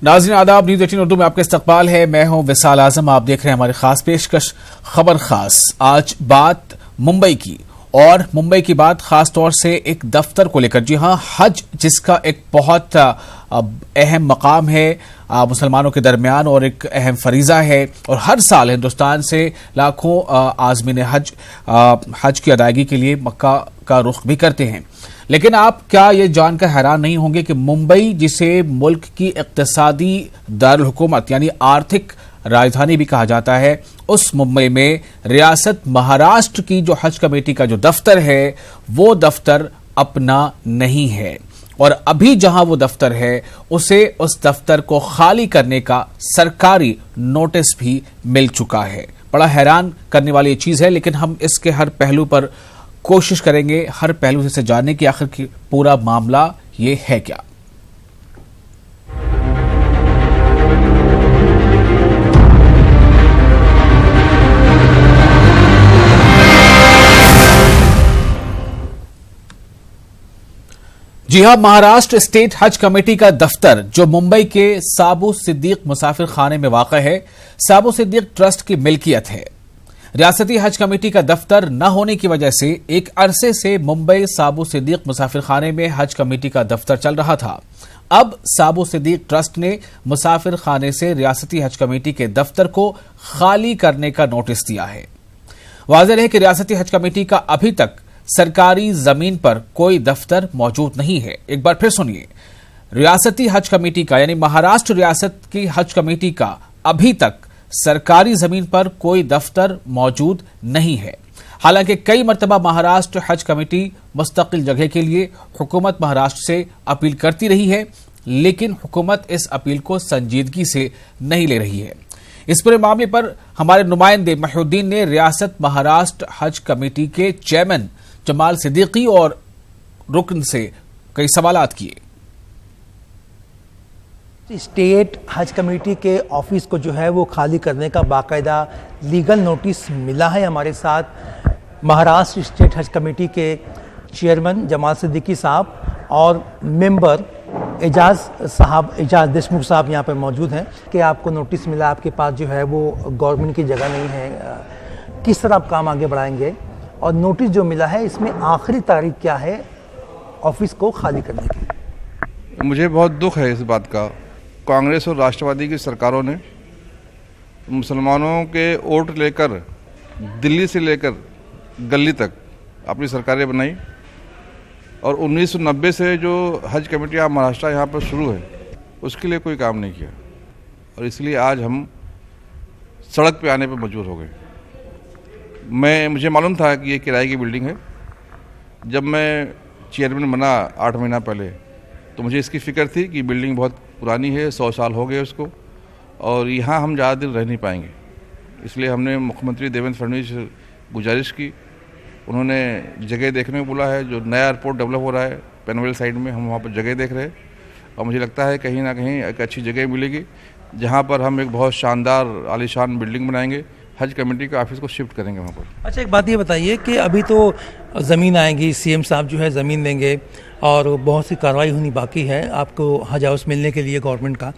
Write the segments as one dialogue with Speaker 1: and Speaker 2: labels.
Speaker 1: नाज़रीन आदाब, न्यूज़ 18 उर्दू में आपका इस्तकबाल है। मैं हूं विसाल आजम। आप देख रहे हैं हमारी खास पेशकश खबर खास। आज बात मुंबई की, और मुंबई की बात खास तौर से एक दफ्तर को लेकर। जी हां, हज जिसका एक बहुत अहम मकाम है मुसलमानों के दरमियान और एक अहम फरीजा है, और हर साल हिंदुस्तान से लाखों आज़मीन हज की अदायगी के लिए मक्का का रुख भी करते हैं। लेकिन आप क्या ये जानकर हैरान नहीं होंगे कि मुंबई, जिसे मुल्क की इक्तिसादी दारुल हुकूमत यानी आर्थिक राजधानी भी कहा जाता है, उस मुंबई में रियासत महाराष्ट्र की जो हज कमेटी का जो दफ्तर है वो दफ्तर अपना नहीं है। और अभी जहां वो दफ्तर है उसे उस दफ्तर को खाली करने का सरकारी नोटिस भी मिल चुका है। बड़ा हैरान करने वाली ये चीज है, लेकिन हम इसके हर पहलू पर कोशिश करेंगे, हर पहलू से जानने की आखिर की पूरा मामला ये है क्या। जी हां, महाराष्ट्र स्टेट हज कमेटी का दफ्तर जो मुंबई के साबू सिद्दीक मुसाफिर खाने में वाक़ है, साबू सिद्दीक ट्रस्ट की मिल्कियत है। रियासती हज कमेटी का दफ्तर न होने की वजह से एक अरसे से मुंबई साबू सिद्दीक मुसाफिर खाने में हज कमेटी का दफ्तर चल रहा था। अब साबू सिद्दीक ट्रस्ट ने मुसाफिर खाने से रियासती हज कमेटी के दफ्तर को खाली करने का नोटिस दिया है। वाज़ेह है कि रियासती हज कमेटी का अभी तक सरकारी जमीन पर कोई दफ्तर मौजूद नहीं है। एक बार फिर सुनिए, रियासती हज कमेटी का यानी महाराष्ट्र रियासत की हज कमेटी का अभी तक सरकारी जमीन पर कोई दफ्तर मौजूद नहीं है। हालांकि कई मरतबा महाराष्ट्र हज कमेटी मुस्तकिल जगह के लिए हुकूमत महाराष्ट्र से अपील करती रही है, लेकिन हुकूमत इस अपील को संजीदगी से नहीं ले रही है। इस पूरे मामले पर हमारे नुमाइंदे महिउद्दीन ने रियासत महाराष्ट्र हज कमेटी के चेयरमैन जमाल सिद्दीकी और रुकन से कई सवालात किए।
Speaker 2: स्टेट हज कमेटी के ऑफिस को जो है वो खाली करने का बाकायदा लीगल नोटिस मिला है। हमारे साथ महाराष्ट्र स्टेट हज कमेटी के चेयरमैन जमाल सिद्दीकी साहब और मेंबर एजाज देशमुख साहब यहाँ पर मौजूद हैं कि आपको नोटिस मिला, आपके पास जो है वो गवर्नमेंट की जगह नहीं है, किस तरह आप काम आगे बढ़ाएंगे, और नोटिस जो मिला है इसमें आखिरी तारीख क्या है ऑफिस को खाली करने की।
Speaker 3: मुझे बहुत दुख है इस बात का। कांग्रेस और राष्ट्रवादी की सरकारों ने मुसलमानों के वोट लेकर दिल्ली से लेकर गली तक अपनी सरकारें बनाई, और 1990 से जो हज कमेटी महाराष्ट्र यहाँ पर शुरू है उसके लिए कोई काम नहीं किया, और इसलिए आज हम सड़क पे आने पर मजबूर हो गए। मुझे मालूम था कि ये किराए की बिल्डिंग है। जब मैं चेयरमैन बना 8 महीना पहले, तो मुझे इसकी फ़िक्र थी कि बिल्डिंग बहुत पुरानी है, 100 साल हो गए उसको, और यहाँ हम ज़्यादा दिन रह नहीं पाएंगे। इसलिए हमने मुख्यमंत्री देवेंद्र फडणवीस से गुजारिश की। उन्होंने जगह देखने को बोला है। जो नया एयरपोर्ट डेवलप हो रहा है पेनवेल साइड में, हम वहाँ पर जगह देख रहे हैं, और मुझे लगता है कहीं ना कहीं एक अच्छी जगह मिलेगी जहाँ पर हम एक बहुत शानदार आलीशान बिल्डिंग बनाएंगे। हज कमेटी के ऑफिस को शिफ्ट करेंगे वहाँ पर।
Speaker 2: अच्छा, एक बात ये बताइए कि अभी तो ज़मीन आएगी, सीएम साहब जो है ज़मीन देंगे और बहुत सी कार्रवाई होनी बाकी है आपको हज हाउस मिलने के लिए गवर्नमेंट का,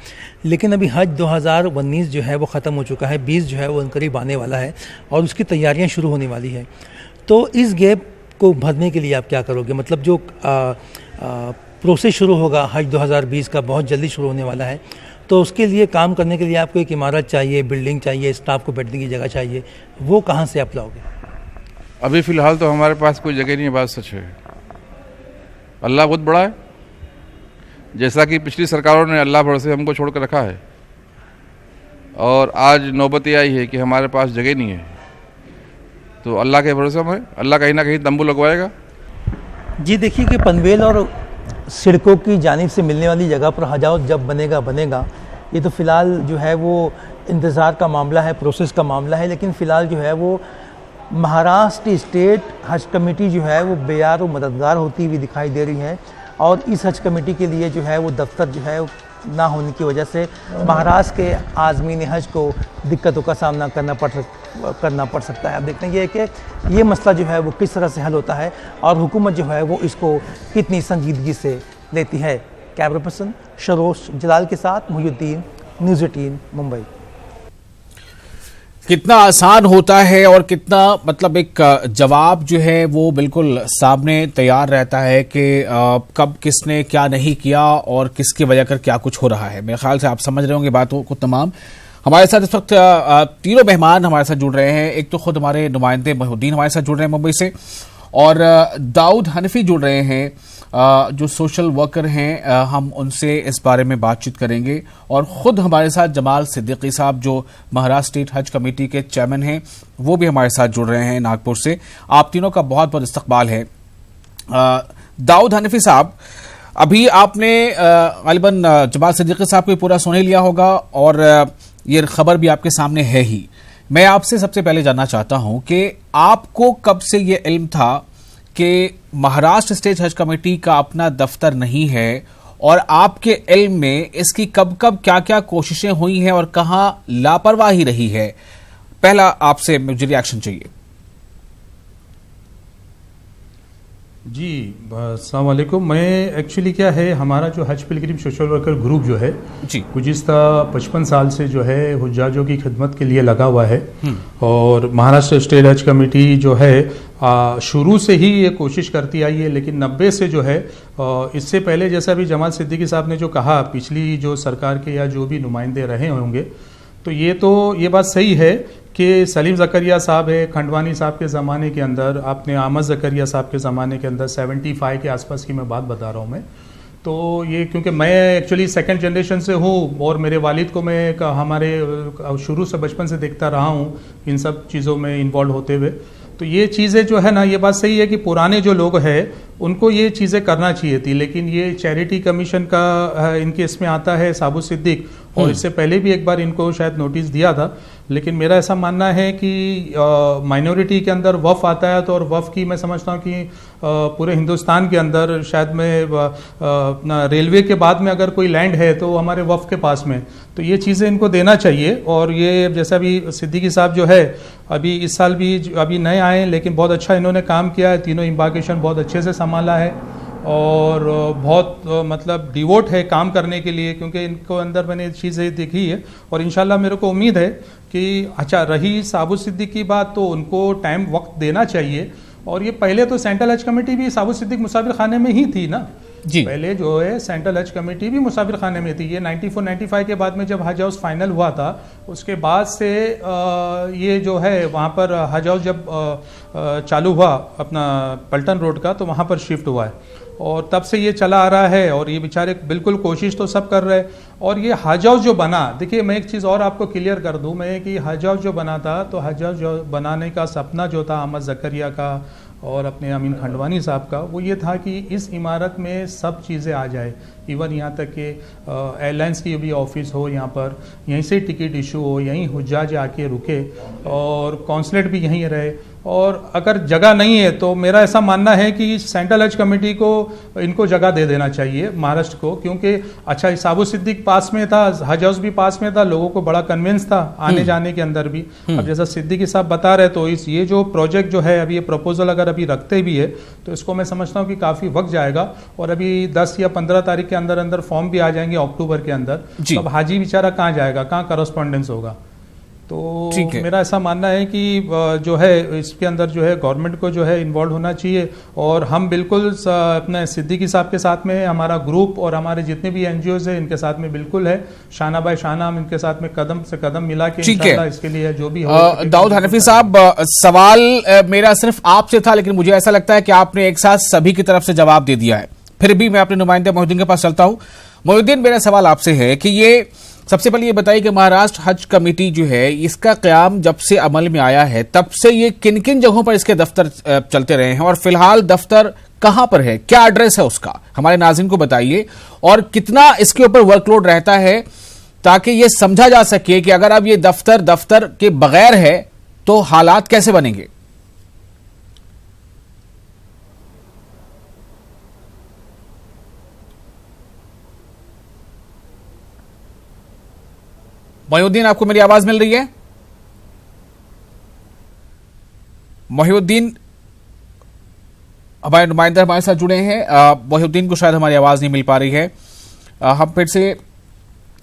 Speaker 2: लेकिन अभी हज 2019 जो है वो ख़त्म हो चुका है, 20 जो है वो करीब आने वाला है और उसकी तैयारियां शुरू होने वाली है। तो इस गैप को भरने के लिए आप क्या करोगे? मतलब जो प्रोसेस शुरू होगा हज 2020 का, बहुत जल्दी शुरू होने वाला है, तो उसके लिए काम करने के लिए आपको एक इमारत चाहिए, बिल्डिंग चाहिए, स्टाफ को बैठने की जगह चाहिए, वो कहाँ से आप लाओगे?
Speaker 3: अभी फ़िलहाल तो हमारे पास कोई जगह नहीं है, बात सच है। अल्लाह बहुत बड़ा है। जैसा कि पिछली सरकारों ने अल्लाह भरोसे हमको छोड़ कर रखा है, और आज नौबत ये आई है कि हमारे पास जगह नहीं है, तो अल्लाह के भरोसे में अल्लाह कहीं ना कहीं तंबू लगवाएगा।
Speaker 2: जी देखिए कि पनवेल और सिडको की जानिब से मिलने वाली जगह पर हज हाउस जब बनेगा, ये तो फ़िलहाल जो है वो इंतज़ार का मामला है, प्रोसेस का मामला है, लेकिन फ़िलहाल जो है वो महाराष्ट्र स्टेट हज कमेटी जो है वो बेयार व मददगार होती हुई दिखाई दे रही है, और इस हज कमेटी के लिए जो है वो दफ्तर जो है ना होने की वजह से महाराष्ट्र के आज़मीन हज को दिक्कतों का सामना करना पड़ सकता है। अब देखते हैं कि ये मसला जो है वो किस तरह से हल होता है और हुकूमत जो है वो इसको कितनी संजीदगी से लेती है। कैमरा पर्सन शरोश जलाल के साथ मोहिउद्दीन, न्यूज़ 18 मुंबई।
Speaker 1: कितना आसान होता है और कितना मतलब एक जवाब जो है वो बिल्कुल सामने तैयार रहता है कि कब किसने क्या नहीं किया और किसकी वजह कर क्या कुछ हो रहा है। मेरे ख्याल से आप समझ रहे होंगे बातों को तमाम। हमारे साथ इस वक्त तीनों मेहमान हमारे साथ जुड़ रहे हैं। एक तो खुद हमारे नुमाइंदे मोहिउद्दीन हमारे साथ जुड़ रहे हैं मुंबई से, और दाऊद हनफी जुड़ रहे हैं जो सोशल वर्कर हैं। हम उनसे इस बारे में बातचीत करेंगे। और खुद हमारे साथ जमाल सिद्दीकी साहब जो महाराष्ट्र स्टेट हज कमेटी के चेयरमैन हैं, वो भी हमारे साथ जुड़ रहे हैं नागपुर से। आप तीनों का बहुत बहुत इस्तकबाल है। दाऊद हनफी साहब, अभी आपने गालिबन जमाल सिद्दीकी साहब को पूरा सुन ही लिया होगा और ये खबर भी आपके सामने है ही। मैं आपसे सबसे पहले जानना चाहता हूं कि आपको कब से ये इल्म था कि महाराष्ट्र स्टेट हज कमेटी का अपना दफ्तर नहीं है, और आपके इल्म में इसकी कब कब क्या क्या कोशिशें हुई हैं और कहां लापरवाही रही है? पहला आपसे मुझे रिएक्शन चाहिए।
Speaker 4: जी, अस्सलाम वालेकुम। मैं एक्चुअली क्या है, हमारा जो हज पिलग्रिम सोशल वर्कर ग्रुप जो है
Speaker 1: जी,
Speaker 4: गुज़िस्ता 55 साल से जो है हुज्जाजों की खिदमत के लिए लगा हुआ है। और महाराष्ट्र स्टेट हज कमेटी जो है शुरू से ही ये कोशिश करती आई है, लेकिन 90 से जो है इससे पहले, जैसा भी जमाल सिद्दीकी साहब ने जो कहा, पिछली जो सरकार के या जो भी नुमाइंदे रहे होंगे, तो ये बात सही है कि सलीम ज़करिया साहब है, खंडवानी साहब के ज़माने के अंदर, आपने अहमद ज़करिया साहब के ज़माने के अंदर 75 के आसपास की मैं बात बता रहा हूँ मैं। तो ये क्योंकि मैं एक्चुअली सेकंड जनरेशन से हूँ और मेरे वालिद को मैं हमारे शुरू से बचपन से देखता रहा हूँ इन सब चीज़ों में इन्वॉल्व होते हुए। तो ये चीज़ें जो है ना, ये बात सही है कि पुराने जो लोग हैं उनको ये चीज़ें करना चाहिए थी, लेकिन ये चैरिटी कमीशन का इनके इसमें आता है साबु सिद्दीक, और इससे पहले भी एक बार इनको शायद नोटिस दिया था। लेकिन मेरा ऐसा मानना है कि माइनॉरिटी के अंदर वफ़ आता है, तो और वफ़ की मैं समझता हूँ कि पूरे हिंदुस्तान के अंदर शायद में अपना रेलवे के बाद में अगर कोई लैंड है तो हमारे वफ़ के पास में, तो ये चीज़ें इनको देना चाहिए। और ये जैसा भी सिद्दीकी साहब जो है अभी इस साल भी अभी नए आए हैं, लेकिन बहुत अच्छा इन्होंने काम किया है, तीनों इम्बार्केशन बहुत अच्छे से संभाला है और बहुत मतलब डिवोट है काम करने के लिए, क्योंकि इनको अंदर मैंने चीज़ें देखी है। और इंशाल्लाह मेरे को उम्मीद है कि अच्छा रही साबु सिद्दीक की बात, तो उनको टाइम वक्त देना चाहिए। और ये पहले तो सेंट्रल हज कमेटी भी साबु सिद्दीक मुसाफिर खाने में ही थी ना जी, पहले जो है सेंट्रल हज कमेटी भी मुसाफिर खाने में थी। ये 94-95 के बाद में जब हज हाउस फाइनल हुआ था, उसके बाद से ये जो है वहाँ पर हज हाउस जब चालू हुआ अपना पल्टन रोड का, तो वहाँ पर शिफ्ट हुआ है और तब से ये चला आ रहा है। और ये बेचारे बिल्कुल कोशिश तो सब कर रहे हैं। और ये हज हाउस जो बना, देखिए मैं एक चीज़ और आपको क्लियर कर दूं मैं कि हज हाउस जो बना था, तो हज हाउस जो बनाने का सपना जो था अहमद ज़करिया का और अपने अमीन खंडवानी साहब का, वो ये था कि इस इमारत में सब चीज़ें आ जाए, इवन यहाँ तक कि एयरलाइंस की भी ऑफिस हो यहाँ पर, यहीं से टिकट इशू हो, यहीं हुज्जाज आके रुके और कॉन्सुलेट भी यहीं रहे। और अगर जगह नहीं है तो मेरा ऐसा मानना है कि सेंट्रल हज कमेटी को इनको जगह दे देना चाहिए महाराष्ट्र को, क्योंकि अच्छा साबु सिद्दीक पास में था, हज हाउस भी पास में था, लोगों को बड़ा कन्विंस था आने जाने के अंदर भी। अब जैसा सिद्दीकी साहब बता रहे, तो इस ये जो प्रोजेक्ट जो है अभी ये प्रपोजल अगर अभी रखते भी है तो इसको मैं समझता हूँ कि काफ़ी वक्त जाएगा। और अभी 10 या 15 तारीख के अंदर अंदर फॉर्म भी आ जाएंगे अक्टूबर के अंदर। तो अब हाजी बेचारा कहाँ जाएगा, कहाँ करस्पॉन्डेंस होगा? तो मेरा ऐसा मानना है कि जो है इसके अंदर जो है गवर्नमेंट को जो है इन्वॉल्व होना चाहिए। और हम बिल्कुल अपने सिद्दीकी साहब के साथ में, हमारा ग्रुप और हमारे जितने भी एनजीओज है इनके साथ में बिल्कुल है, शाना बाय शाना हम इनके साथ में कदम से कदम मिला के इंशाल्लाह इसके लिए जो भी हो।
Speaker 1: दाऊद हनफी साहब, सवाल मेरा सिर्फ आपसे था, लेकिन मुझे ऐसा लगता है कि आपने एक साथ सभी की तरफ से जवाब दे दिया है। फिर भी मैं अपने नुमाइंदे मोहिउद्दीन के पास चलता हूं। मोहिउद्दीन, मेरा सवाल आपसे है कि ये सबसे पहले ये बताइए कि महाराष्ट्र हज कमेटी जो है इसका क़याम जब से अमल में आया है तब से ये किन किन जगहों पर इसके दफ्तर चलते रहे हैं, और फिलहाल दफ्तर कहां पर है, क्या एड्रेस है उसका, हमारे नाज़रीन को बताइए। और कितना इसके ऊपर वर्कलोड रहता है, ताकि ये समझा जा सके कि अगर अब ये दफ्तर के बगैर है तो हालात कैसे बनेंगे। मोहिउद्दीन, आपको मेरी आवाज मिल रही है? मोहिउद्दीन, हमारे नुमाइंदे हमारे साथ जुड़े हैं। मोहिउद्दीन को शायद हमारी आवाज नहीं मिल पा रही है। हम फिर से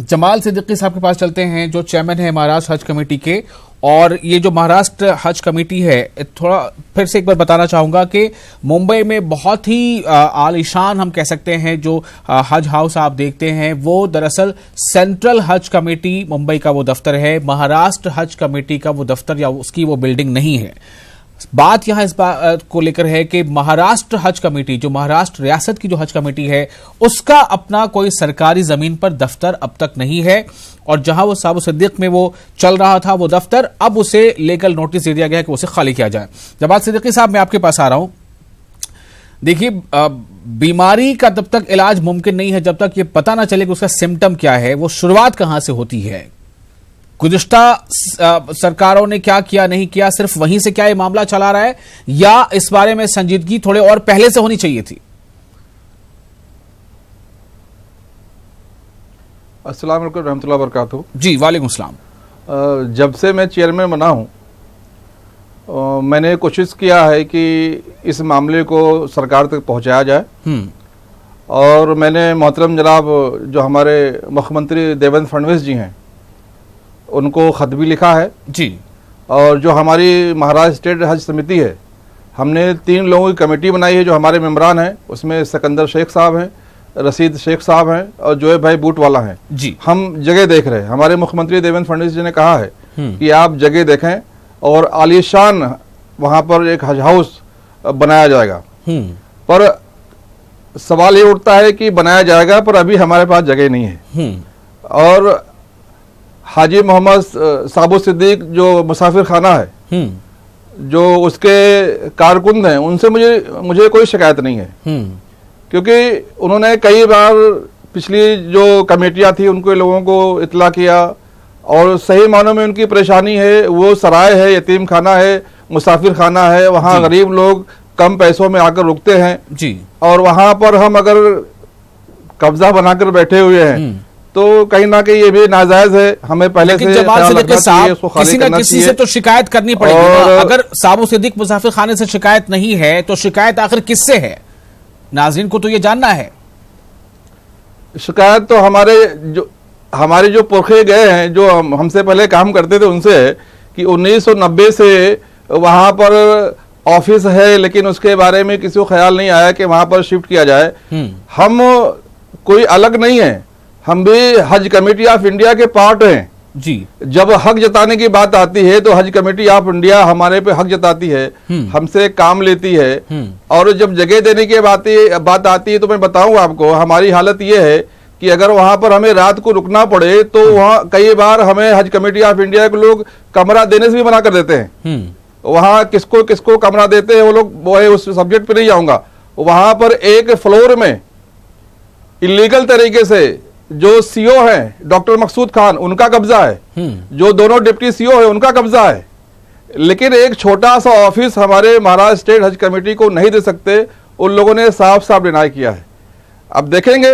Speaker 1: जमाल सिद्दीकी साहब के पास चलते हैं, जो चेयरमैन है महाराष्ट्र हज कमेटी के। और ये जो महाराष्ट्र हज कमेटी है, थोड़ा फिर से एक बार बताना चाहूंगा कि मुंबई में बहुत ही आलीशान हम कह सकते हैं जो हज हाउस आप देखते हैं, वो दरअसल सेंट्रल हज कमेटी मुंबई का वो दफ्तर है। महाराष्ट्र हज कमेटी का वो दफ्तर या उसकी वो बिल्डिंग नहीं है। बात यहां इस बात को लेकर है कि महाराष्ट्र हज कमेटी, जो महाराष्ट्र रियासत की जो हज कमेटी है, उसका अपना कोई सरकारी जमीन पर दफ्तर अब तक नहीं है। और जहां वो साबु सिद्दीक में वो चल रहा था वो दफ्तर, अब उसे लीगल नोटिस दे दिया गया है कि उसे खाली किया जाए। जमाल सिद्दीकी साहब, मैं आपके पास आ रहा हूं। देखिए, बीमारी का तब तक इलाज मुमकिन नहीं है जब तक ये पता ना चले कि उसका सिम्टम क्या है, वो शुरुआत कहां से होती है, गुज़िश्ता सरकारों ने क्या किया नहीं किया, सिर्फ वहीं से क्या ये मामला चला रहा है, या इस बारे में संजीदगी थोड़े और पहले से होनी चाहिए थी?
Speaker 3: अस्सलाम वालेकुम रहमतुल्लाह बरकातहू।
Speaker 1: जी, वालेकुम सलाम।
Speaker 3: जब से मैं चेयरमैन बना हूं, मैंने कोशिश किया है कि इस मामले को सरकार तक पहुंचाया जाए। और मैंने मोहतरम जनाब जो हमारे मुख्यमंत्री देवेंद्र फडणवीस जी हैं, उनको ख़त भी लिखा है
Speaker 1: जी।
Speaker 3: और जो हमारी महाराष्ट्र स्टेट हज समिति है, हमने 3 लोगों की कमेटी बनाई है जो हमारे मेंबरान हैं। उसमें सिकंदर शेख साहब हैं, रशीद शेख साहब हैं और जोए भाई बूट वाला हैं
Speaker 1: जी।
Speaker 3: हम जगह देख रहे हैं। हमारे मुख्यमंत्री देवेंद्र फडणवीस जी ने कहा है कि आप जगह देखें और आलीशान वहाँ पर एक हज हाउस बनाया जाएगा। पर सवाल ये उठता है कि बनाया जाएगा, पर अभी हमारे पास जगह नहीं है। और हाजी मोहम्मद साबु सिद्दीक जो मुसाफिर खाना है, जो उसके कारकुन हैं, उनसे मुझे कोई शिकायत नहीं है, क्योंकि उन्होंने कई बार पिछली जो कमेटियां थी उनको लोगों को इतला किया और सही मानों में उनकी परेशानी है। वो सराय है, यतीम खाना है, मुसाफिर खाना है, वहाँ गरीब लोग कम पैसों में आकर रुकते हैं
Speaker 1: जी।
Speaker 3: और वहाँ पर हम अगर कब्जा बनाकर बैठे हुए हैं तो कहीं ना कहीं ये भी नाजायज है। हमें पहले से
Speaker 1: जमाल सिद्दीकी साहब, किसी न किसी से तो शिकायत करनी पड़ेगी ना। अगर साबु सिद्दीक मुसाफिर खाने से शिकायत नहीं है तो शिकायत आखिर किससे है? नाज़रीन को तो ये जानना है।
Speaker 3: शिकायत तो हमारे जो पुरखे गए हैं, जो हमसे पहले काम करते थे, उनसे है कि 1990 से वहां पर ऑफिस है, लेकिन उसके बारे में किसी को ख्याल नहीं आया कि वहां पर शिफ्ट किया जाए। हम कोई अलग नहीं है, हम भी हज कमेटी ऑफ इंडिया के पार्ट हैं
Speaker 1: जी।
Speaker 3: जब हक जताने की बात आती है तो हज कमेटी ऑफ इंडिया हमारे पे हक जताती है, हमसे काम लेती है। और जब जगह देने की बात आती है तो मैं बताऊं आपको, हमारी हालत ये है कि अगर वहां पर हमें रात को रुकना पड़े तो वहां कई बार हमें हज कमेटी ऑफ इंडिया के लोग कमरा देने से भी मना कर देते हैं। वहां किसको किसको कमरा देते हैं वो लोग, वो है, उस सब्जेक्ट पे नहीं जाऊंगा। वहां पर एक फ्लोर में इलीगल तरीके से जो सीओ है डॉक्टर मकसूद खान, उनका कब्जा है, जो दोनों डिप्टी सीओ है उनका कब्जा है, लेकिन एक छोटा सा ऑफिस हमारे महाराष्ट्र स्टेट हज कमेटी को नहीं दे सकते। उन लोगों ने साफ साफ डिनाई किया है। अब देखेंगे,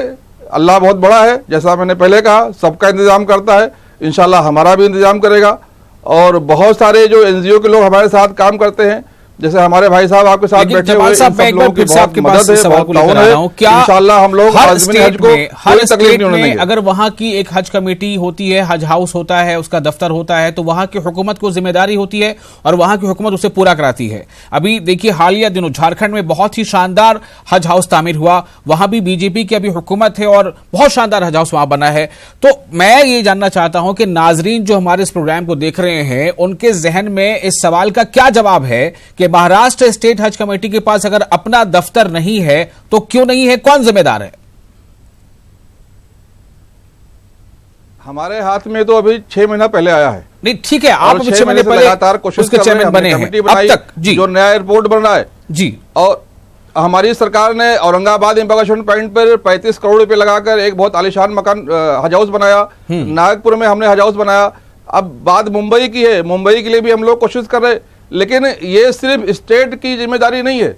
Speaker 3: अल्लाह बहुत बड़ा है, जैसा मैंने पहले कहा, सबका इंतजाम करता है, इंशाल्लाह हमारा भी इंतजाम करेगा। और बहुत सारे जो एनजीओ के लोग हमारे साथ काम करते हैं, जैसे हमारे भाई साहब आपके साथ बैठे हुए, इंशाल्लाह हम लोग
Speaker 1: हर स्टेट में अगर वहां की एक हज कमेटी होती है, हज हाउस होता है, उसका दफ्तर होता है, तो वहां की हुकूमत को जिम्मेदारी होती है और वहां की हुकूमत उसे पूरा कराती है। अभी देखिए, हालिया दिनों झारखंड में बहुत ही शानदार हज हाउस तामीर हुआ, वहां भी बीजेपी की अभी हुकूमत है और बहुत शानदार हज हाउस वहां बना है। तो मैं ये जानना चाहता हूं कि नाजरीन जो हमारे इस प्रोग्राम को देख रहे हैं, उनके जहन में इस सवाल का क्या जवाब है कि महाराष्ट्र स्टेट हज कमेटी के पास अगर अपना दफ्तर नहीं है तो क्यों नहीं है, कौन जिम्मेदार है?
Speaker 3: हमारे हाथ में तो अभी 6 महीना पहले आया है।
Speaker 1: नहीं, ठीक है, आप 6 महीने पहले
Speaker 3: लगातार कोशिश
Speaker 1: उसके चेयरमैन बने हैं अब तक जी।
Speaker 3: जो नया एयरपोर्ट बन रहा है
Speaker 1: जी,
Speaker 3: और हमारी सरकार ने औरंगाबाद इम्बागेशन पॉइंट पर 35 करोड़ रुपए लगाकर एक बहुत आलीशान मकान हज हाउस बनाया। नागपुर में हमने हज हाउस बनाया। अब बात मुंबई की है, मुंबई के लिए भी हम लोग कोशिश कर रहे हैं, लेकिन ये सिर्फ स्टेट की जिम्मेदारी नहीं है,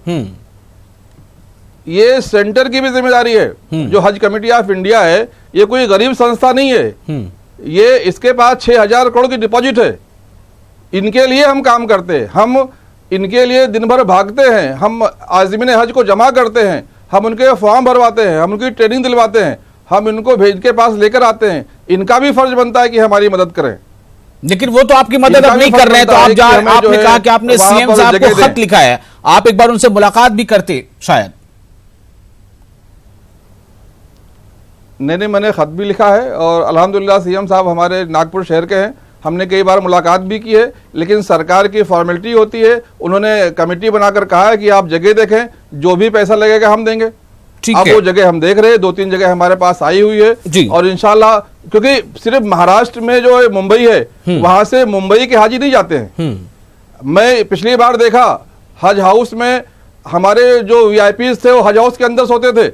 Speaker 3: ये सेंटर की भी जिम्मेदारी है। जो हज कमेटी ऑफ इंडिया है, ये कोई गरीब संस्था नहीं है, ये इसके पास 6000 करोड़ की डिपॉजिट है। इनके लिए हम काम करते हैं, हम इनके लिए दिन भर भागते हैं, हम आज़मीन हज को जमा करते हैं, हम उनके फॉर्म भरवाते हैं, हम उनकी ट्रेनिंग दिलवाते हैं, हम इनको भेज के पास लेकर आते हैं, इनका भी फर्ज बनता है कि हमारी मदद करें।
Speaker 1: लेकिन वो तो आपकी मदद अब नहीं कर रहे हैं, तो आप आपने कहा कि आपने सीएम साहब को खत लिखा है, आप एक बार उनसे मुलाकात भी करते शायद।
Speaker 3: नहीं, मैंने खत भी लिखा है और अल्हम्दुलिल्लाह सीएम साहब हमारे नागपुर शहर के हैं, हमने कई बार मुलाकात भी की है, लेकिन सरकार की फॉर्मेलिटी होती है। उन्होंने कमेटी बनाकर कहा है कि आप जगह देखें, जो भी पैसा लगेगा हम देंगे। अब वो जगह हम देख रहे हैं, 2-3 जगह हमारे पास आई हुई है और इंशाल्लाह, क्योंकि सिर्फ महाराष्ट्र में जो मुंबई है, वहां से मुंबई के हाजी नहीं जाते हैं। मैं पिछली बार देखा हज हाउस में हमारे जो वीआईपीज थे वो हज हाउस के अंदर सोते थे,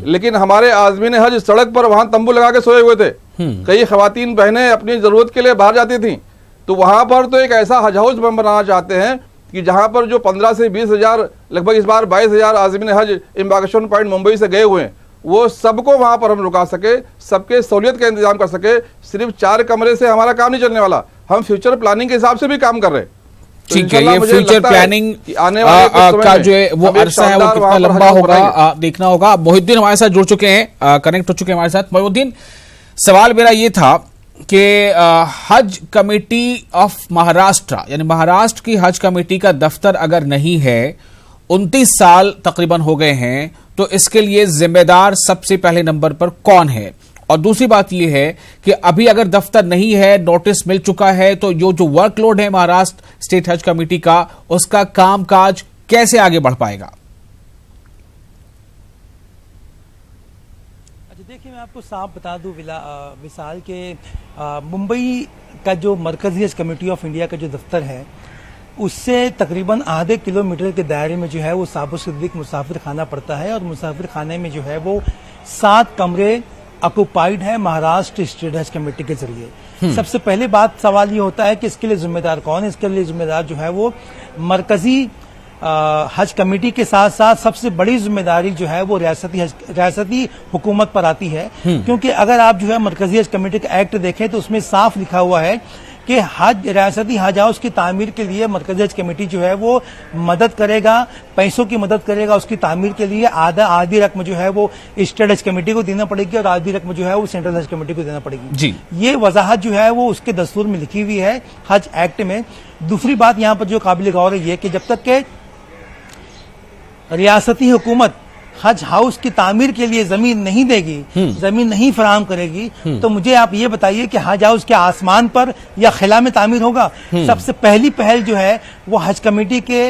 Speaker 3: लेकिन हमारे आज़मीन हज सड़क पर वहां तंबू लगा के सोए हुए थे। कई खवातीन बहनें अपनी जरूरत के लिए बाहर जाती थी, तो वहां पर तो एक ऐसा हज हाउस बनाना चाहते हैं कि जहां पर जो 15 से 20 हजार, लगभग इस बार 22 हजार आज़मीन हज इम्बार्केशन पॉइंट मुंबई से गए हुए हैं, वो सबको वहां पर हम रुका सके, सबके सहूलियत का इंतजाम कर सके। सिर्फ 4 कमरे से हमारा काम नहीं चलने वाला, हम फ्यूचर प्लानिंग के हिसाब से भी काम कर रहे हैं।
Speaker 1: ठीक है, ये फ्यूचर प्लानिंग का जो है वो अरसा है, वो कितना लंबा होगा देखना होगा। मोहिउद्दीन हमारे साथ जुड़ चुके हैं, कनेक्ट हो चुके हैं हमारे साथ। मोहिउद्दीन, सवाल मेरा ये था कि हज कमेटी ऑफ महाराष्ट्र, यानी महाराष्ट्र की हज कमेटी का दफ्तर अगर नहीं है, 29 साल तकरीबन हो गए हैं, तो इसके लिए जिम्मेदार सबसे पहले नंबर पर कौन है? और दूसरी बात यह है कि अभी अगर दफ्तर नहीं है, नोटिस मिल चुका है, तो जो वर्कलोड है महाराष्ट्र स्टेट हज कमेटी का, उसका कामकाज कैसे आगे बढ़ पाएगा?
Speaker 2: देखिए, मैं आपको साफ बता दूं विशाल के मुंबई का जो मरकजी हज कमेटी ऑफ इंडिया का जो दफ्तर है, उससे तकरीबन आधे किलोमीटर के दायरे में जो है वो साबु सिद्दीक मुसाफिर खाना पड़ता है, और मुसाफिर खाने में जो है वो 7 कमरे ऑक्युपाइड है महाराष्ट्र स्टेट हज कमेटी के जरिए। सबसे पहले बात सवाल ये होता है कि इसके लिए जिम्मेदार कौन है? इसके लिए जिम्मेदार जो है वो मरकजी हज कमेटी के साथ साथ सबसे बड़ी जिम्मेदारी जो है वो रियासती हुकूमत पर आती है, क्योंकि अगर आप जो है मरकजी हज कमेटी का एक्ट देखें तो उसमें साफ लिखा हुआ है कि रियासती हज हाउस की तामीर के लिए मरकजी हज कमेटी जो है वो मदद करेगा, पैसों की मदद करेगा। उसकी तामीर के लिए आधी रकम जो है वो स्टेट हज कमेटी को देना पड़ेगी और आधी रकम जो है वो सेंट्रल हज कमेटी को देना पड़ेगी जी। ये वजाहत जो है वो उसके दस्तूर में लिखी हुई है हज एक्ट में। दूसरी बात यहाँ पर जो काबिल गौर है ये कि जब तक के रियासती हुकूमत हज हाउस की तामीर के लिए जमीन नहीं देगी, जमीन नहीं फराहम करेगी, तो मुझे आप ये बताइए कि हज हाउस क्या आसमान पर या खिला में तामीर होगा? सबसे पहली पहल जो है वो हज कमेटी के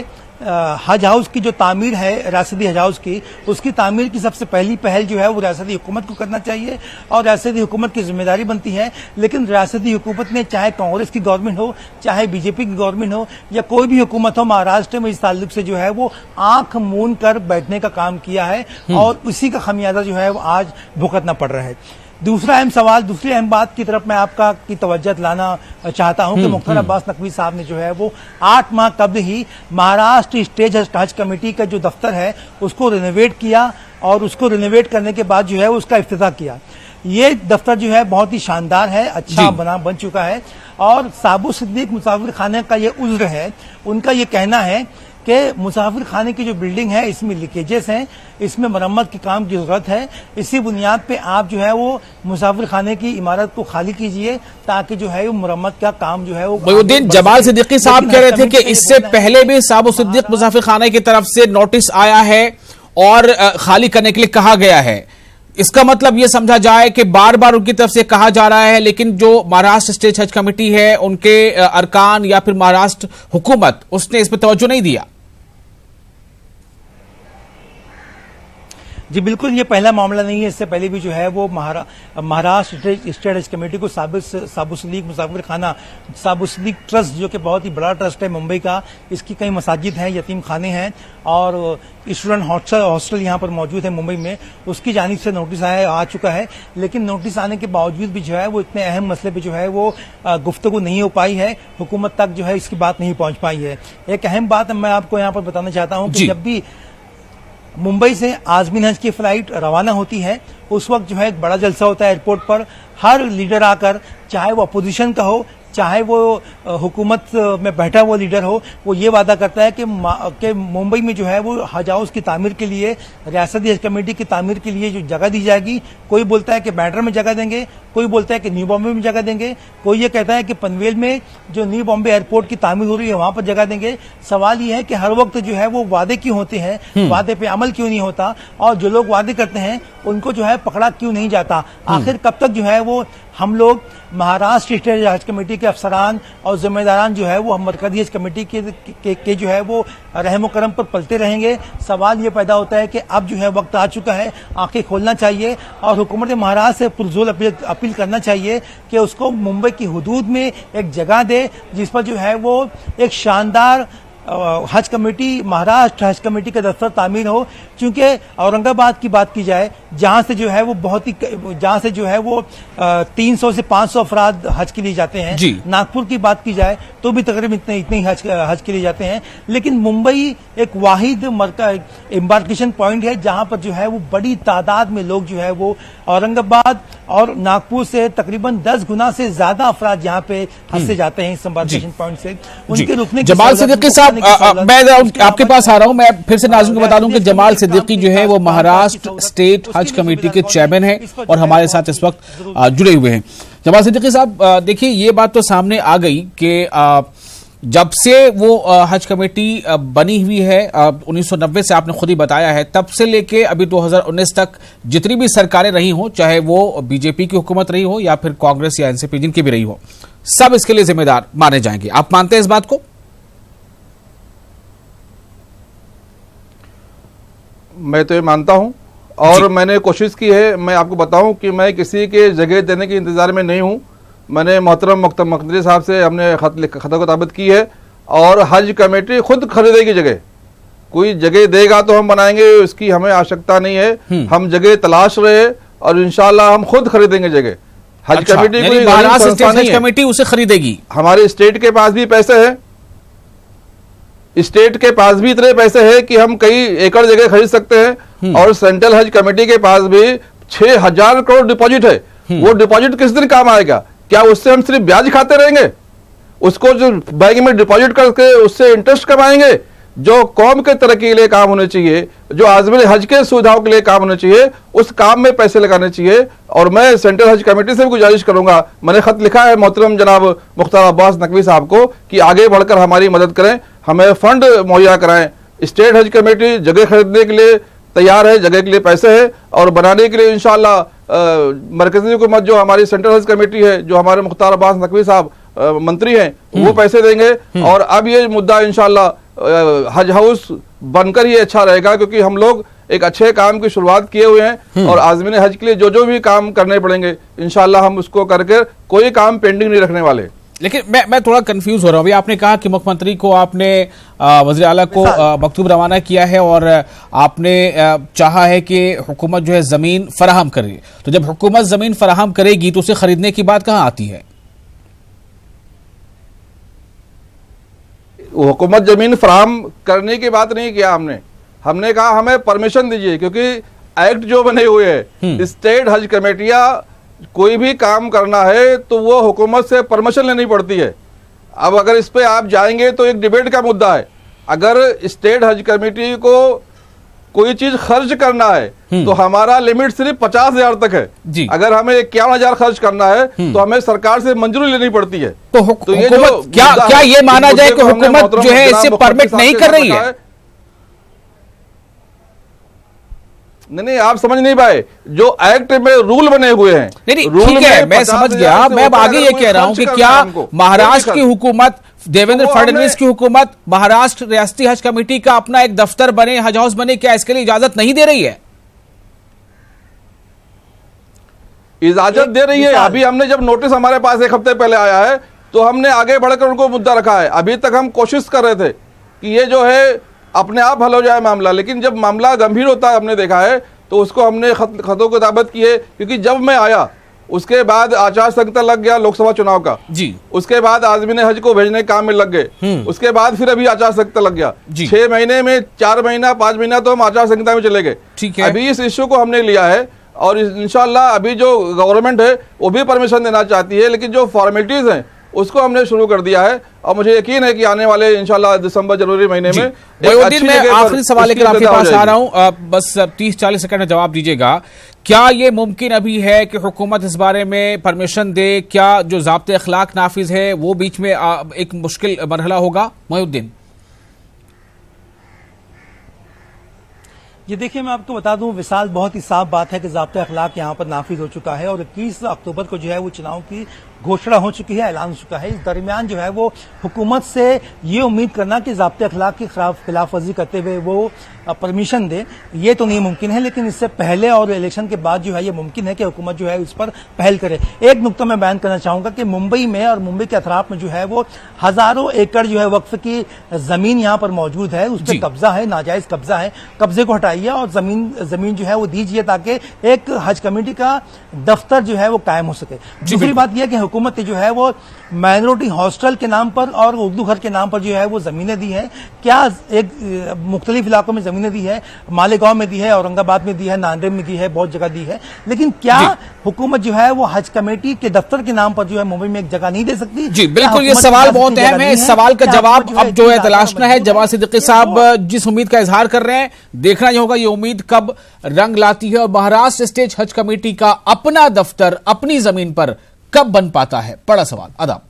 Speaker 2: हज हाउस की जो तामीर है रियासती हज हाउस की, उसकी तामीर की सबसे पहली पहल जो है वो रियासती हुकूमत को करना चाहिए और रियासती हुकूमत की जिम्मेदारी बनती है। लेकिन रियासती हुकूमत ने, चाहे कांग्रेस की गवर्नमेंट हो, चाहे बीजेपी की गवर्नमेंट हो या कोई भी हुकूमत हो, महाराष्ट्र में इस ताल्लुक से जो है वो आंख मूंद कर बैठने का काम किया है और उसी का खमियाजा जो है वो आज भुगतना पड़ रहा है। दूसरी अहम बात की तरफ मैं आपका की तवज्जो लाना चाहता हूं कि मुख्तार अब्बास नकवी साहब ने जो है वो 8 माह कब्ल ही महाराष्ट्र स्टेट हज कमेटी का जो दफ्तर है उसको रिनोवेट किया और उसको रिनोवेट करने के बाद जो है उसका इफ्तिताह किया। ये दफ्तर जो है बहुत ही शानदार है, अच्छा बन चुका है और साबु सिद्दीक मुसाफिर खाने का ये उज्र है। उनका ये कहना है कि मुसाफिर खाने की जो बिल्डिंग है इसमें लीकेजेस हैं, इसमें मरम्मत के काम की जरूरत है। इसी बुनियाद पे आप जो है वो मुसाफिर खाने की इमारत को खाली कीजिए ताकि जो है वो मरम्मत का काम जो है वो।
Speaker 1: मोहिउद्दीन, जमाल सिद्दीकी साहब कह रहे थे कि इससे पहले भी साबु सिद्दीक मुसाफिर खाने की तरफ से नोटिस आया है और खाली करने के लिए कहा गया है। इसका मतलब यह समझा जाए कि बार बार उनकी तरफ से कहा जा रहा है, लेकिन जो महाराष्ट्र स्टेट हज कमेटी है, उनके अरकान या फिर महाराष्ट्र हुकूमत, उसने इस पर तवज्जो नहीं दिया।
Speaker 2: जी बिल्कुल, ये पहला मामला नहीं है। इससे पहले भी जो है वो महाराष्ट्र स्टेट हज कमेटी को साबु सिद्दीक मुसाफिर खाना, साबु सिद्दीक ट्रस्ट जो कि बहुत ही बड़ा ट्रस्ट है मुंबई का, इसकी कई मसाजिद हैं, यतीम खाने हैं और स्टूडेंट हॉस्टल यहाँ पर मौजूद है मुंबई में, उसकी जानिब से नोटिस आ चुका है। लेकिन नोटिस आने के बावजूद भी जो है वो इतने अहम मसले पे जो है वो गुफ्तगू नहीं हो पाई है, हुकूमत तक जो है इसकी बात नहीं पहुंच पाई है। एक अहम बात मैं आपको यहाँ पर बताना चाहता हूँ कि जब भी मुंबई से आज़मीन हज की फ्लाइट रवाना होती है उस वक्त जो है एक बड़ा जलसा होता है एयरपोर्ट पर। हर लीडर आकर, चाहे वो अपोजिशन का हो चाहे वो हुकूमत में बैठा हुआ लीडर हो, वो ये वादा करता है कि मुंबई में जो है वो हज हाउस की तामीर के लिए, रियासती हज कमेटी की तामीर के लिए जो जगह दी जाएगी, कोई बोलता है कि बैंड्रा में जगह देंगे, कोई बोलता है कि न्यू बॉम्बे में जगह देंगे, कोई ये कहता है कि पनवेल में जो न्यू बॉम्बे एयरपोर्ट की तामीर हो रही है वहां पर जगह देंगे। सवाल ये है कि हर वक्त जो है वो वादे क्यों होते हैं, वादे पे अमल क्यों नहीं होता, और जो लोग वादे करते हैं उनको जो है पकड़ा क्यों नहीं जाता। आखिर कब तक जो है वो हम लोग महाराष्ट्र स्टेट हज कमेटी के अफसरान और जिम्मेदारान जो है वो मरकजी हज कमेटी के जो है वो रहम करम पर पलते रहेंगे। सवाल ये पैदा होता है कि अब जो है वक्त आ चुका है, आंखें खोलना चाहिए और हुकूमत महाराष्ट्र से पुरजोर अपील करना चाहिए कि उसको मुंबई की हुदूद में एक जगह दे जिस पर जो है वो एक शानदार हज कमेटी, महाराष्ट्र हज कमेटी का दफ्तर तामीर हो। क्योंकि औरंगाबाद की बात की जाए जहां से जो है वो बहुत ही, जहां से जो है वो 300 से 500 अफराद हज के लिए जाते हैं। नागपुर की बात की जाए तो भी तकरीबन इतने ही हज के लिए जाते हैं। लेकिन मुंबई एक वाहिद एम्बार्केशन पॉइंट है जहां पर जो है वो बड़ी तादाद में लोग जो है वो औरंगाबाद और नागपुर से तकरीबन 10 गुना से ज्यादा अफराद यहाँ पे हज से जाते हैं इस एम्बार्केशन पॉइंट से। उनके रुकने की
Speaker 1: जमाल सिद्दीकी साहब, मैं आपके पास आ रहा हूं। मैं फिर से नाज़रीन को बता दूं कि जमाल सिद्दीकी जो है वो महाराष्ट्र स्टेट हज कमेटी के चेयरमैन हैं और हमारे साथ इस वक्त जुड़े हुए हैं। जमाल सिद्दीकी साहब, देखिए ये बात तो सामने आ गई कि जब से वो हज कमेटी बनी हुई है 1990 से, आपने खुद ही बताया है, तब से लेके अभी 2019 तक जितनी भी सरकारें रही हो, चाहे वो बीजेपी की हुकूमत रही हो या फिर कांग्रेस या एनसीपी जिनकी भी रही हो, सब इसके लिए जिम्मेदार माने जाएंगे। आप मानते हैं इस बात को?
Speaker 3: मैं तो ये मानता हूं और मैंने कोशिश की है। मैं आपको बताऊं कि मैं किसी के जगह देने के इंतजार में नहीं हूं। मैंने मोहतरम मुख्तमंत्री साहब से हमने खत किताबत की है और हज कमेटी खुद खरीदेगी जगह। कोई जगह देगा तो हम बनाएंगे, उसकी हमें आवश्यकता नहीं है। हम जगह तलाश रहे और इंशाल्लाह हम खुद खरीदेंगे जगह। हज कमेटी कोई
Speaker 1: महाराष्ट्र हज कमेटी उसे खरीदेगी।
Speaker 3: हमारे स्टेट के पास भी पैसे है, स्टेट के पास भी इतने पैसे हैं कि हम कई एकड़ जगह खरीद सकते हैं और सेंट्रल हज कमेटी के पास भी 6000 करोड़ डिपॉजिट है। वो डिपॉजिट किस दिन काम आएगा? क्या उससे हम सिर्फ ब्याज खाते रहेंगे? उसको जो बैंक में डिपॉजिट करके उससे इंटरेस्ट कमाएंगे? जो कौम के तरक्की के लिए काम होने चाहिए, जो आज़मीन हज के सुविधाओं के लिए काम होने चाहिए, उस काम में पैसे लगाने चाहिए। और मैं सेंट्रल हज कमेटी से भी गुजारिश करूंगा, मैंने खत लिखा है मोहतरम जनाब मुख्तार अब्बास नकवी साहब को कि आगे बढ़कर हमारी मदद करें, हमें फंड मुहैया कराएं। स्टेट हज कमेटी जगह खरीदने के लिए तैयार है, जगह के लिए पैसे है और बनाने के लिए इंशाअल्लाह मरकजी हुकूमत जो हमारी सेंट्रल हज कमेटी है, जो हमारे मुख्तार अब्बास नकवी साहब मंत्री हैं, वो पैसे देंगे। और अब ये मुद्दा इंशाअल्लाह हज हाउस बनकर ही अच्छा रहेगा, क्योंकि हम लोग एक अच्छे काम की शुरुआत किए हुए हैं और आज़मीन हज के लिए जो जो भी काम करने पड़ेंगे इंशाअल्लाह हम उसको करके कोई काम पेंडिंग नहीं रखने वाले।
Speaker 1: लेकिन मैं थोड़ा कंफ्यूज हो रहा हूं। अभी आपने कहा कि मुख्यमंत्री को आपने वज़ीर आला को मकतूब रवाना किया है और आपने चाहा है कि हुकूमत जो है जमीन फराहम करे। तो जब हुकूमत जमीन फराहम करेगी तो उसे खरीदने की बात कहां आती है?
Speaker 3: हुकूमत जमीन फराहम करने की बात नहीं किया हमने कहा हमें परमिशन दीजिए, क्योंकि एक्ट जो बने हुए हैं, स्टेट हज कमेटियां कोई भी काम करना है तो वो हुकूमत से परमिशन लेनी पड़ती है। अब अगर इस पे आप जाएंगे तो एक डिबेट का मुद्दा है। अगर स्टेट हज कमेटी को कोई चीज खर्च करना है तो हमारा लिमिट सिर्फ 50,000 तक है। अगर हमें 51,000 खर्च करना है तो हमें सरकार से मंजूरी लेनी पड़ती है।
Speaker 1: तो ये जो क्या ये माना जाए कि हुकूमत जो है इसे परमिट नहीं कर रही है?
Speaker 3: नहीं, आप समझ नहीं पाए। जो एक्ट में रूल बने हुए हैं,
Speaker 1: ठीक है, मैं समझ गया। मैं अब आगे ये कह रहा हूं कि क्या महाराष्ट्र की हुकूमत, देवेंद्र फडणवीस की हुकूमत, महाराष्ट्र रियासती हज कमेटी का अपना एक दफ्तर बने, हज हाउस बने, क्या इसके लिए इजाजत नहीं दे रही है?
Speaker 3: इजाजत दे रही है। अभी हमने जब नोटिस हमारे पास एक हफ्ते पहले आया है तो हमने आगे बढ़कर उनको मुद्दा रखा है। अभी तक हम कोशिश कर रहे थे कि ये जो है अपने आप हल हो जाए मामला, लेकिन जब मामला गंभीर होता है हमने देखा है तो उसको हमने खतों को किताबत की है। क्योंकि जब मैं आया उसके बाद आचार संहिता लग गया लोकसभा चुनाव का जी, उसके बाद आज़मीन हज को भेजने काम में लग गए, उसके बाद फिर अभी आचार संहिता लग गया। 6 महीने में 4 महीना 5 महीना तो हम आचार संहिता में चले गए। अभी इस इश्यू को हमने लिया है और इंशाल्लाह अभी जो गवर्नमेंट है वो भी परमिशन देना चाहती है, लेकिन जो फॉर्मेलिटीज हैं उसको हमने शुरू कर दिया है और मुझे यकीन है कि आने वाले इंशाल्लाह दिसंबर जनवरी महीने में
Speaker 1: मोइनुद्दीन, मैं आखिरी सवाल लेकर आपके पास आ रहा हूं, बस 30-40 सेकंड में जवाब दीजिएगा। क्या ये मुमकिन अभी है कि हुकूमत इस बारे में परमिशन दे? क्या जो ज़ाब्ते अखलाक नाफिज है वो बीच में एक मुश्किल मरहला होगा? मोइनुद्दीन,
Speaker 2: ये देखिए, मैं आपको बता दूं विशाल, बहुत ही साफ बात है कि ज़ाब्ते अखलाक यहाँ पर नाफिज हो चुका है और 21 अक्टूबर को जो है वो चुनाव की घोषणा हो चुकी है, ऐलान हो चुका है। इस दरमियान जो है वो हुकूमत से ये उम्मीद करना कि ज़ाब्ते अखलाक की खिलाफ वर्जी करते हुए वो परमिशन दे, ये तो नहीं मुमकिन है, लेकिन इससे पहले और इलेक्शन के बाद जो है ये मुमकिन है कि हुकूमत जो है इस पर पहल करे। एक नुक्ता मैं बयान करना चाहूंगा कि मुंबई में और मुंबई के अतराफ में जो है वो हजारों एकड़ जो है वक्फ की जमीन यहाँ पर मौजूद है, उस पर कब्जा है, नाजायज कब्जा है, कब्जे को हटाइए और जमीन जो है वो दीजिए ताकि एक हज कमेटी का दफ्तर जो है वो कायम हो सके। दूसरी बात यह कि हुकूमत जो है वो माइनॉरिटी हॉस्टल के नाम पर और उर्दू घर के नाम पर जो है वो जमीनें दी है। क्या एक मुख्तलिफ इलाकों में जमीनें दी है, मालेगांव में दी है, औरंगाबाद में दी है, नांदेड़ में दी है, बहुत जगह दी है, लेकिन क्या हुकूमत जो है वो हज कमेटी के दफ्तर के नाम पर जो है मुंबई में एक जगह नहीं दे सकती?
Speaker 1: जी बिल्कुल, ये सवाल बहुत अहम है। इस सवाल का जवाब अब जो है तलाशना है। जवाद सिद्दीकी साहब जिस उम्मीद का इजहार कर रहे हैं, देखना ही होगा ये उम्मीद कब रंग लाती है और महाराष्ट्र स्टेट हज कमेटी का अपना दफ्तर अपनी जमीन पर कब बन पाता है। बड़ा सवाल। आदाब।